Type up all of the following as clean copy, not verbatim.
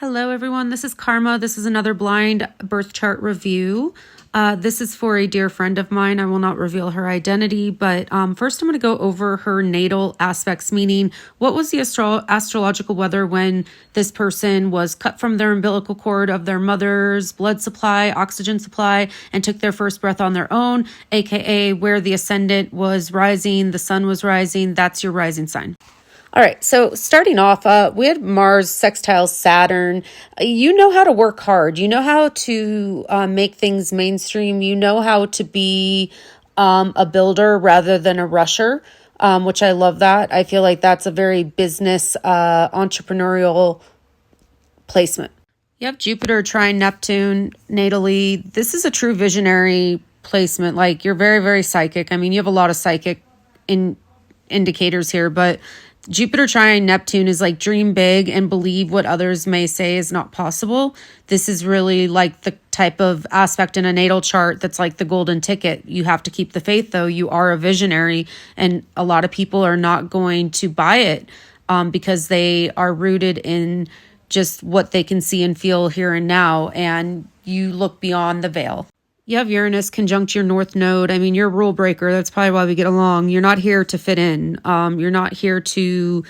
Hello, everyone. This is Karma. This is another blind birth chart review. This is for a dear friend of mine. I will not reveal her identity, but first I'm going to go over her natal aspects, meaning what was the astrological weather when this person was cut from their umbilical cord of their mother's blood supply, oxygen supply, and took their first breath on their own, aka where the ascendant was rising, the sun was rising. That's your rising sign. All right, so starting off, we had Mars sextile Saturn. You know how to work hard. You know how to make things mainstream. You know how to be a builder rather than a rusher, which I love that. I feel like that's a very business entrepreneurial placement. You have Jupiter trine Neptune natally. This is a true visionary placement. Like, you're very, very psychic. I mean, you have a lot of psychic indicators here, but Jupiter trine Neptune is like dream big and believe what others may say is not possible. This is really like the type of aspect in a natal chart that's like the golden ticket. You have to keep the faith, though. You are a visionary, and a lot of people are not going to buy it because they are rooted in just what they can see and feel here and now, and you look beyond the veil. You have Uranus conjunct your North Node. I mean, you're a rule breaker. That's probably why we get along. You're not here to fit in. You're not here to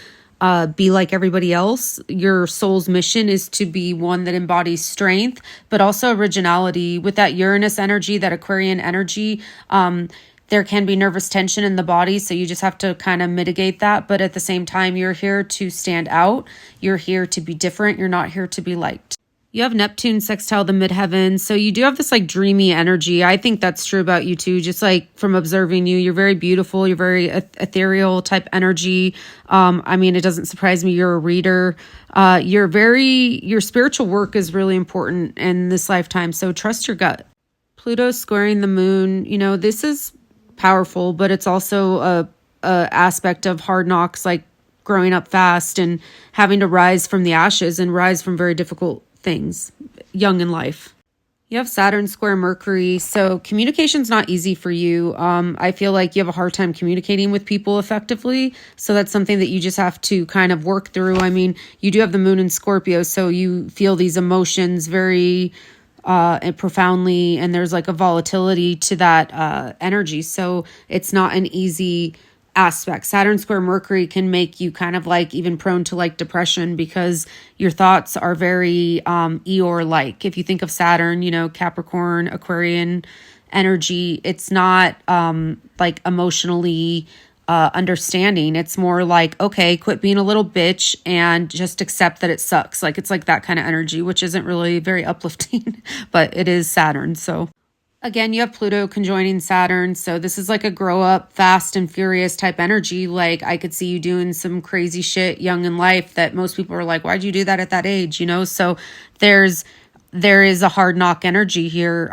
be like everybody else. Your soul's mission is to be one that embodies strength, but also originality. With that Uranus energy, that Aquarian energy, there can be nervous tension in the body, so you just have to kind of mitigate that. But at the same time, you're here to stand out. You're here to be different. You're not here to be liked. You have Neptune sextile the midheaven. So you do have this like dreamy energy. I think that's true about you too. Just like from observing you, you're very beautiful. You're very ethereal type energy. I mean, it doesn't surprise me. You're a reader. Your spiritual work is really important in this lifetime. So trust your gut. Pluto squaring the moon. You know, this is powerful, but it's also a aspect of hard knocks, like growing up fast and having to rise from the ashes and rise from very difficult things young in life. You have Saturn square Mercury, so communication's not easy for you. I feel like you have a hard time communicating with people effectively, so that's something that you just have to kind of work through. I mean, you do have the moon in Scorpio, so you feel these emotions very and profoundly, and there's like a volatility to that energy, so it's not an easy aspect. Saturn square Mercury can make you kind of like even prone to like depression because your thoughts are very Eeyore-like. If you think of Saturn, you know, Capricorn, Aquarian energy, it's not like emotionally understanding. It's more like, okay, quit being a little bitch and just accept that it sucks. Like, it's like that kind of energy, which isn't really very uplifting, but it is Saturn. So again, you have Pluto conjoining Saturn, so this is like a grow up, fast and furious type energy. Like, I could see you doing some crazy shit young in life that most people are like, why'd you do that at that age? You know, so there is a hard knock energy here.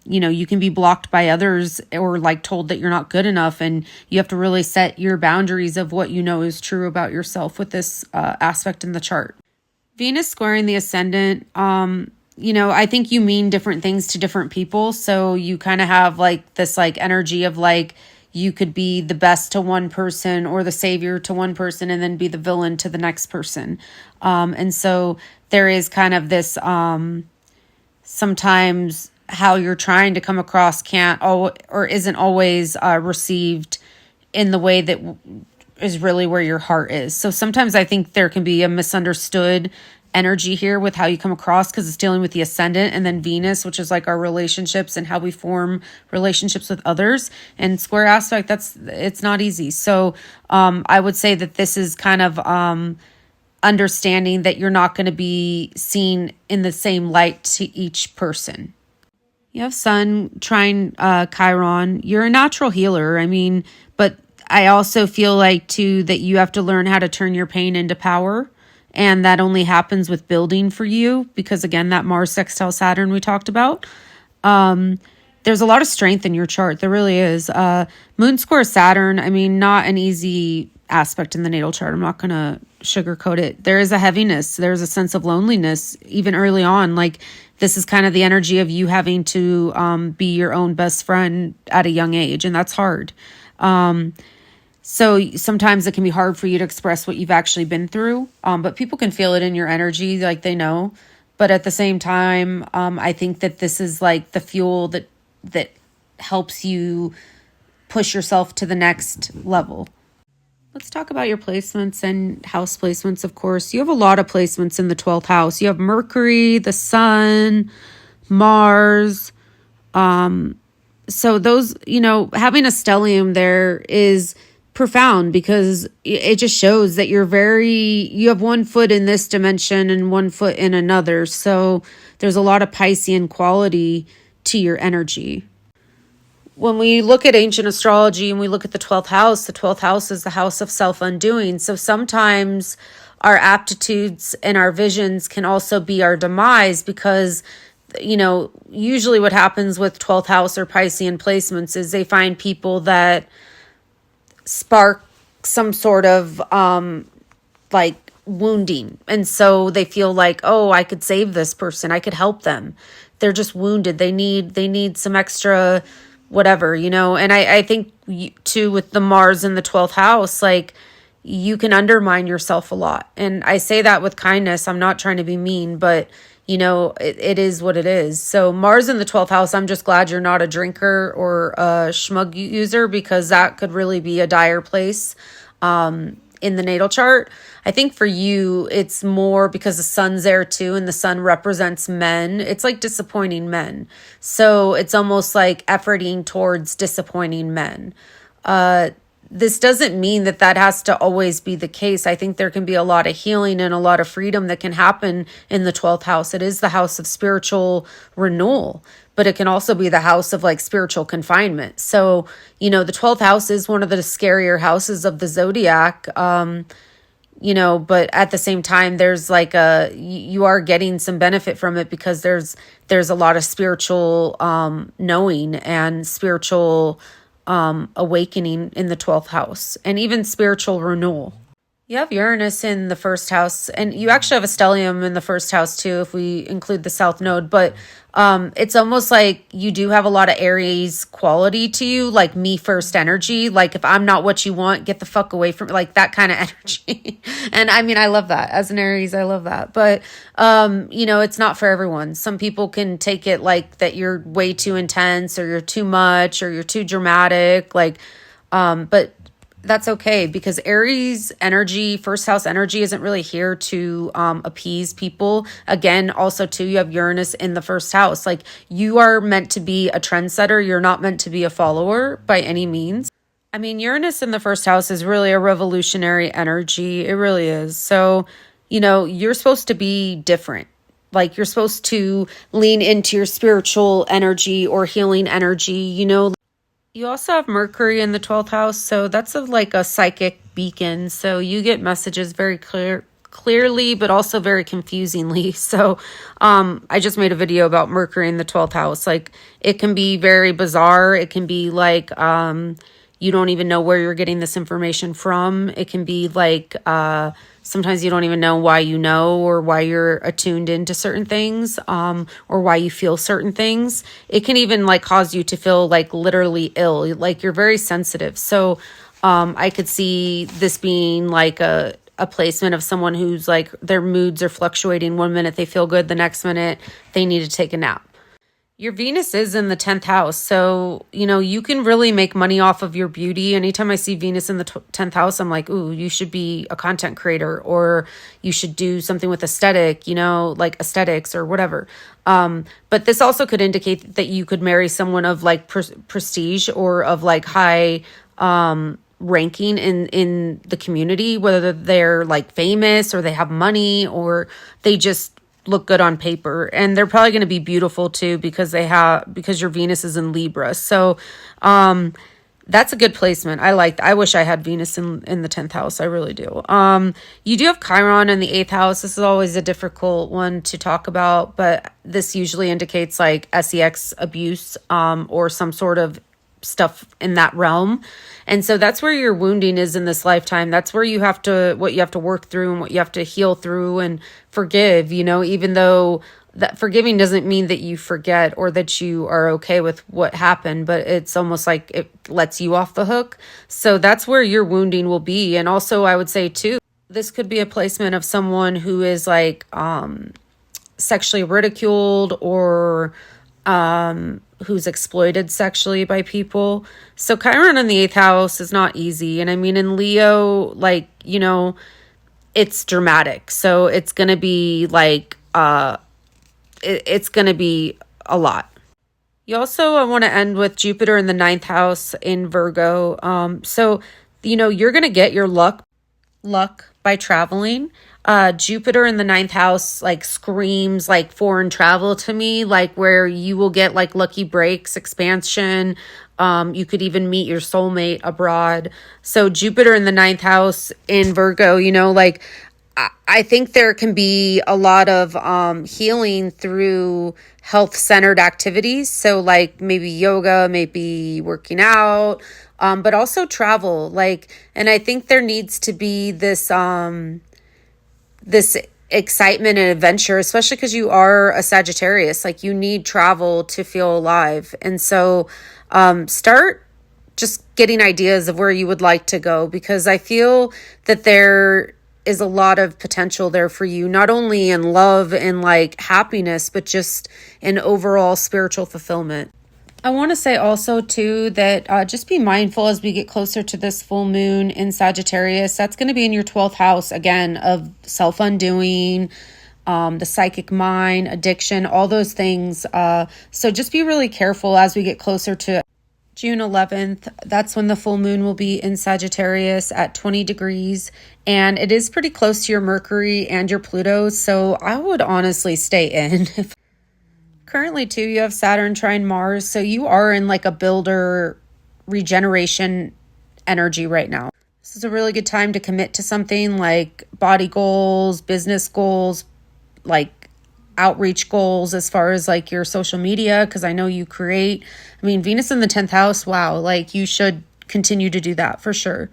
You know, you can be blocked by others or like told that you're not good enough, and you have to really set your boundaries of what you know is true about yourself with this aspect in the chart. Venus squaring the ascendant. You know, I think you mean different things to different people. So you kind of have like this like energy of like you could be the best to one person or the savior to one person and then be the villain to the next person. And so there is kind of this sometimes how you're trying to come across can't or isn't always received in the way that is really where your heart is. So sometimes I think there can be a misunderstood energy here with how you come across because it's dealing with the ascendant and then Venus, which is like our relationships and how we form relationships with others. And square aspect, it's not easy. So I would say that this is kind of understanding that you're not going to be seen in the same light to each person. You have Sun trine Chiron. You're a natural healer. I mean, but I also feel like too that you have to learn how to turn your pain into power. And that only happens with building for you because, again, that Mars sextile Saturn we talked about. There's a lot of strength in your chart. There really is. Moon square Saturn, I mean, not an easy aspect in the natal chart. I'm not going to sugarcoat it. There is a heaviness. There's a sense of loneliness even early on. Like, this is kind of the energy of you having to be your own best friend at a young age, and that's hard. So sometimes it can be hard for you to express what you've actually been through, but people can feel it in your energy, like they know. But at the same time, I think that this is like the fuel that helps you push yourself to the next level. Let's talk about your placements and house placements, of course. You have a lot of placements in the 12th house. You have Mercury, the Sun, Mars. So those, having a stellium there is profound because it just shows that you have one foot in this dimension and one foot in another. So there's a lot of Piscean quality to your energy. When we look at ancient astrology and we look at the 12th house is the house of self-undoing. So sometimes our aptitudes and our visions can also be our demise because, usually what happens with 12th house or Piscean placements is they find people that spark some sort of like wounding. And so they feel like, oh, I could save this person. I could help them. They're just wounded. They need some extra whatever, and I think too with the Mars in the 12th house, like you can undermine yourself a lot. And I say that with kindness. I'm not trying to be mean, but it is what it is. So Mars in the 12th house, I'm just glad you're not a drinker or a schmug user because that could really be a dire place in the natal chart. I think for you, it's more because the sun's there too, and the sun represents men. It's like disappointing men. So it's almost like efforting towards disappointing men. This doesn't mean that has to always be the case. I think there can be a lot of healing and a lot of freedom that can happen in the 12th house. It is the house of spiritual renewal, but it can also be the house of like spiritual confinement. So, the 12th house is one of the scarier houses of the zodiac. But at the same time, there's like you are getting some benefit from it because there's a lot of spiritual knowing and spiritual awakening in the 12th house and even spiritual renewal. You have Uranus in the first house, and you actually have a stellium in the first house too, if we include the south node. But it's almost like you do have a lot of Aries quality to you, like me first energy. Like if I'm not what you want, get the fuck away from me, like that kind of energy. And I mean, I love that as an Aries. I love that. But, it's not for everyone. Some people can take it like that you're way too intense or you're too much or you're too dramatic. But that's okay because Aries energy, first house energy isn't really here to appease people. Again, also too, you have Uranus in the first house. Like you are meant to be a trendsetter. You're not meant to be a follower by any means. I mean, Uranus in the first house is really a revolutionary energy. It really is. So, you're supposed to be different. Like you're supposed to lean into your spiritual energy or healing energy, You also have Mercury in the 12th house, so that's like a psychic beacon. So you get messages very clearly, but also very confusingly. So I just made a video about Mercury in the 12th house. Like it can be very bizarre. It can be like you don't even know where you're getting this information from. It can be like sometimes you don't even know why or why you're attuned into certain things or why you feel certain things. It can even like cause you to feel like literally ill, like you're very sensitive. So I could see this being like a placement of someone who's like their moods are fluctuating. One minute they feel good, the next minute they need to take a nap. Your Venus is in the 10th house. So, you can really make money off of your beauty. Anytime I see Venus in the 10th house, I'm like, ooh, you should be a content creator or you should do something with aesthetic, like aesthetics or whatever. But this also could indicate that you could marry someone of like prestige or of like high ranking in the community, whether they're like famous or they have money or they just look good on paper, and they're probably going to be beautiful too because your Venus is in Libra. So that's a good placement. I wish I had Venus in the 10th house. I really do. You do have Chiron in the 8th house. This is always a difficult one to talk about, but this usually indicates like sex abuse or some sort of stuff in that realm. And so that's where your wounding is in this lifetime. That's where what you have to work through and what you have to heal through and forgive, even though that forgiving doesn't mean that you forget or that you are okay with what happened, but it's almost like it lets you off the hook. So that's where your wounding will be. And also I would say too, this could be a placement of someone who is like sexually ridiculed or who's exploited sexually by people. So Chiron in the 8th house is not easy. And I mean, in Leo, like, you know, it's dramatic. So it's going to be like, it's going to be a lot. You also, I want to end with Jupiter in the 9th house in Virgo. So, you know, you're going to get your luck by traveling. Jupiter in the 9th house like screams like foreign travel to me, like where you will get like lucky breaks, expansion. You could even meet your soulmate abroad. So Jupiter in the 9th house in Virgo, you know, like I think there can be a lot of healing through health-centered activities. So like maybe yoga, maybe working out, but also travel. Like, and I think there needs to be this this excitement and adventure, especially because you are a Sagittarius. Like you need travel to feel alive. And so start just getting ideas of where you would like to go, because I feel that there is a lot of potential there for you, not only in love and like happiness, but just in overall spiritual fulfillment. I want to say also too that just be mindful as we get closer to this full moon in Sagittarius. That's going to be in your 12th house again of self-undoing, the psychic mind, addiction, all those things. So just be really careful as we get closer to June 11th. That's when the full moon will be in Sagittarius at 20 degrees. And it is pretty close to your Mercury and your Pluto. So I would honestly stay in. Currently too, you have Saturn trine Mars. So you are in like a builder regeneration energy right now. This is a really good time to commit to something like body goals, business goals, like outreach goals as far as like your social media, because I know you create. I mean, Venus in the 10th house, wow, like you should continue to do that for sure.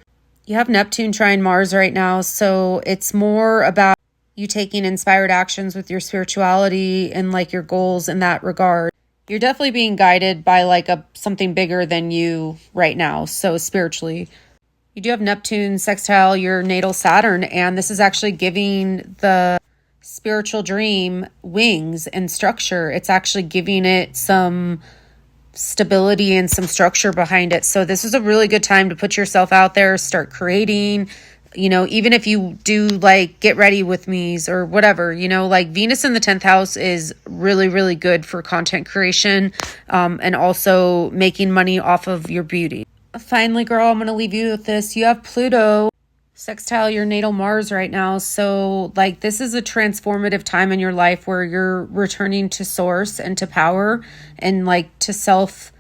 You have Neptune trine Mars right now, so it's more about you taking inspired actions with your spirituality and like your goals in that regard. You're definitely being guided by like something bigger than you right now. So spiritually, you do have Neptune sextile your natal Saturn, and this is actually giving the spiritual dream wings and structure. It's actually giving it some stability and some structure behind it. So this is a really good time to put yourself out there, start creating. You know, even if you do like get ready with me's or whatever, you know, like Venus in the 10th house is really, really good for content creation and also making money off of your beauty. Finally, girl, I'm going to leave you with this. You have Pluto sextile your natal Mars right now. So like this is a transformative time in your life where you're returning to source and to power and like to self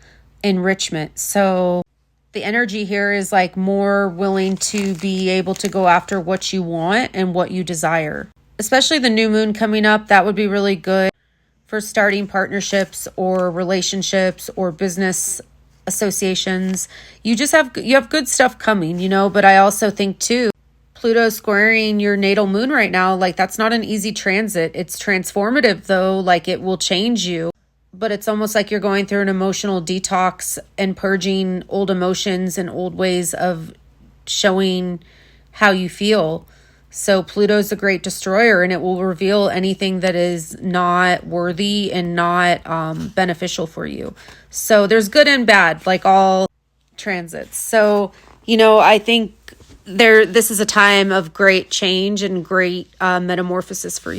enrichment. So the energy here is like more willing to be able to go after what you want and what you desire. Especially the new moon coming up, that would be really good for starting partnerships or relationships or business associations. You have good stuff coming, you know, but I also think too, Pluto squaring your natal moon right now, like that's not an easy transit. It's transformative though, like it will change you. But it's almost like you're going through an emotional detox and purging old emotions and old ways of showing how you feel. So Pluto's a great destroyer, and it will reveal anything that is not worthy and not beneficial for you. So there's good and bad, like all transits. So, you know, I think this is a time of great change and great metamorphosis for you.